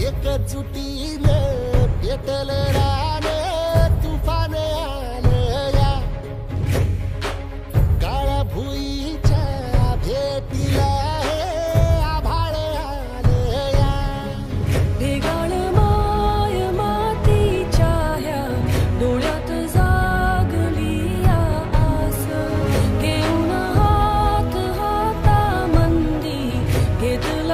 एकजुटीने पेटल रान तुफान आलं या काळ्या भुईच्या भेटीला हे आभाळ आलं या ढेगाळ माय मातीच्या ह्या डोळ्यात जागली या आस घेऊन हात हातामंदी घेतलं